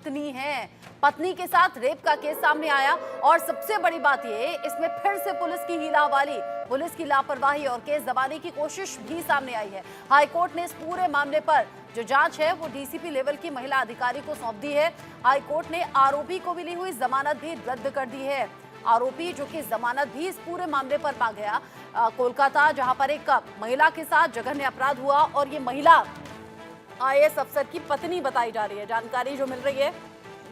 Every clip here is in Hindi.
पत्नी है, पत्नी के साथ रेप का केस सामने आया और सबसे बड़ी बात ये, इसमें फिर से पुलिस की हीलाहवाली, पुलिस की लापरवाही और केस दबाने की कोशिश भी सामने आई है। हाईकोर्ट ने इस पूरे मामले पर जो जांच है वो डीसीपी लेवल की महिला अधिकारी को सौंप दी है। हाईकोर्ट ने आरोपी को मिली हुई जमानत भी रद्द कर दी है। आरोपी जो कि जमानत भी इस पूरे मामले पर पा गया कोलकाता, जहां पर एक महिला के साथ जघन्य अपराध हुआ और ये महिला आईएएस अफसर की पत्नी बताई जा रही है। जानकारी जो मिल रही है,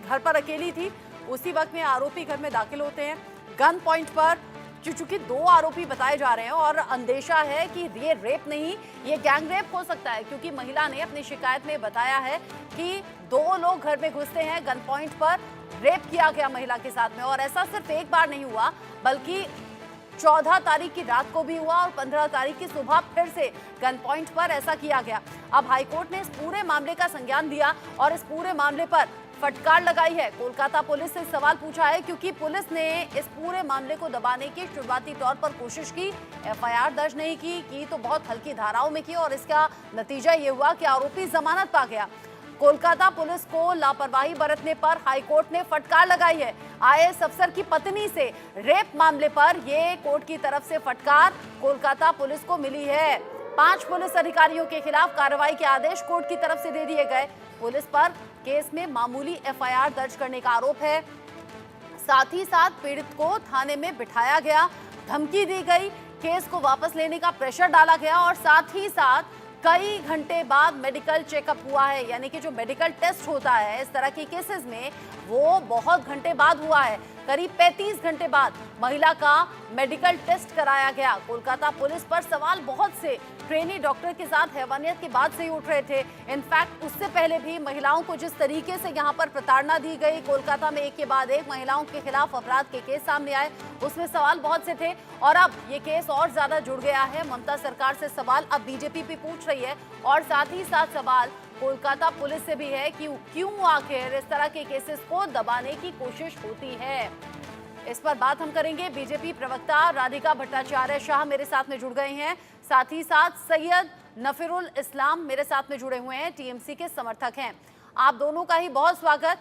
घर पर अकेली थी, उसी वक्त में आरोपी घर में दाखिल होते हैं गन पॉइंट पर। चूंकि 2 आरोपी बताए जा रहे हैं और अंदेशा है कि ये रेप नहीं, ये गैंग रेप हो सकता है, क्योंकि महिला ने अपनी शिकायत में बताया है कि 2 लोग घर में घुसते हैं, गन पॉइंट पर रेप किया गया महिला के साथ में। और ऐसा सिर्फ एक बार नहीं हुआ, बल्कि 14 तारीख की रात को भी हुआ और 15 तारीख की सुबह फिर से गन पॉइंट पर ऐसा किया गया। अब हाईकोर्ट ने इस पूरे मामले का संज्ञान दिया और इस पूरे मामले पर फटकार लगाई है। कोलकाता पुलिस से सवाल पूछा है, क्योंकि पुलिस ने इस पूरे मामले को दबाने की शुरुआती तौर पर कोशिश की, एफआईआर दर्ज नहीं की तो बहुत हल्की धाराओं में की और इसका नतीजा ये हुआ कि आरोपी जमानत पा गया। कोलकाता पुलिस को लापरवाही बरतने पर हाईकोर्ट ने फटकार लगाई है। आईएएस अफसर की पत्नी से रेप मामले पर ये कोर्ट की तरफ से फटकार कोलकाता पुलिस को मिली है। 5 पुलिस अधिकारियों के खिलाफ कार्रवाई के आदेश कोर्ट की तरफ से दे दिए गए। पुलिस पर केस में मामूली एफआईआर दर्ज करने का आरोप है। साथ ही साथ पीड़ित को थाने में बिठाया गया, धमकी दी गई, केस को वापस लेने का प्रेशर डाला गया और साथ ही साथ कई घंटे बाद मेडिकल चेकअप हुआ है। यानी कि जो मेडिकल टेस्ट होता है इस तरह के केसेस में, वो बहुत घंटे बाद हुआ है। करीब 35 घंटे बाद महिला का मेडिकल टेस्ट कराया गया। कोलकाता पुलिस पर सवाल बहुत से ट्रेनी डॉक्टर के साथ हैवानियत के बाद से ही उठ रहे थे। इनफैक्ट उससे पहले भी महिलाओं को जिस तरीके से यहाँ पर प्रताड़ना दी गई, कोलकाता में एक के बाद एक महिलाओं के खिलाफ अपराध के केस सामने आए, उसमें सवाल बहुत से थे और अब ये केस और ज्यादा जुड़ गया है। ममता सरकार से सवाल अब बीजेपी भी पूछ रही है और साथ ही साथ सवाल कोलकाता पुलिस से भी है कि क्यों आखिर इस तरह के केसेस को दबाने की कोशिश होती है। इस पर बात हम करेंगे। बीजेपी प्रवक्ता राधिका भट्टाचार्य शाह मेरे साथ में जुड़ गए हैं, साथ ही साथ सैयद नफीरुल इस्लाम मेरे साथ में जुड़े हुए हैं, टीएमसी के समर्थक हैं। आप दोनों का ही बहुत स्वागत।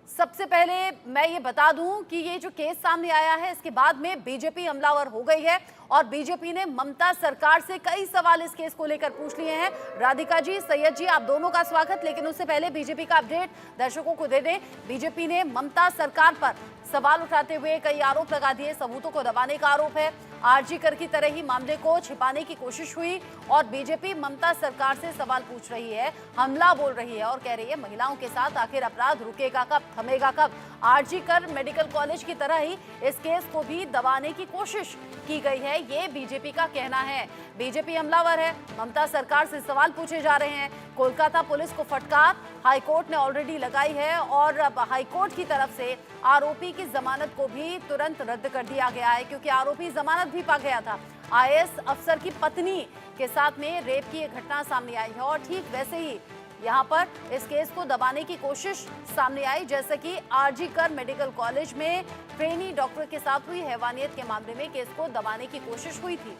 सबसे पहले मैं ये बता दूं कि ये जो केस सामने आया है इसके बाद में बीजेपी हमलावर हो गई है और बीजेपी ने ममता सरकार से कई सवाल इस केस को लेकर पूछ लिए हैं। राधिका जी, सैयद जी, आप दोनों का स्वागत। लेकिन उससे पहले बीजेपी का अपडेट दर्शकों को दे दें। बीजेपी ने ममता सरकार पर सवाल उठाते हुए कई आरोप लगा दिए। सबूतों को दबाने का आरोप है, आरजी कर की तरह ही मामले को छिपाने की कोशिश हुई और बीजेपी ममता सरकार से सवाल पूछ रही है, हमला बोल रही है और कह रही है महिलाओं के साथ आखिर अपराध रुकेगा कब, थमेगा कब। आरजी कर मेडिकल कॉलेज की तरह ही इस केस को भी दबाने की कोशिश की गई है, ये बीजेपी का कहना है। बीजेपी हमलावर है, ममता सरकार से सवाल पूछे जा रहे हैं। कोलकाता पुलिस को फटकार हाईकोर्ट ने ऑलरेडी लगाई है और अब हाईकोर्ट की तरफ से आरोपी की जमानत को भी तुरंत रद्द कर दिया गया है, क्योंकि आरोपी जमानत भी पा गया था। आईएएस अफसर की पत्नी के साथ में रेप की एक घटना सामने आई है और ठीक वैसे ही यहाँ पर इस केस को दबाने की कोशिश सामने आई, जैसे कि आरजी कर मेडिकल कॉलेज में ट्रेनी डॉक्टर के साथ हुई हैवानियत के मामले में केस को दबाने की कोशिश हुई थी।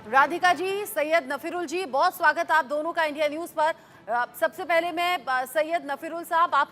राधिका जी, सैयद नफीरुल जी, बहुत स्वागत आप दोनों का इंडिया न्यूज पर। सबसे पहले मैं सैयद नफीरुल साहब, आप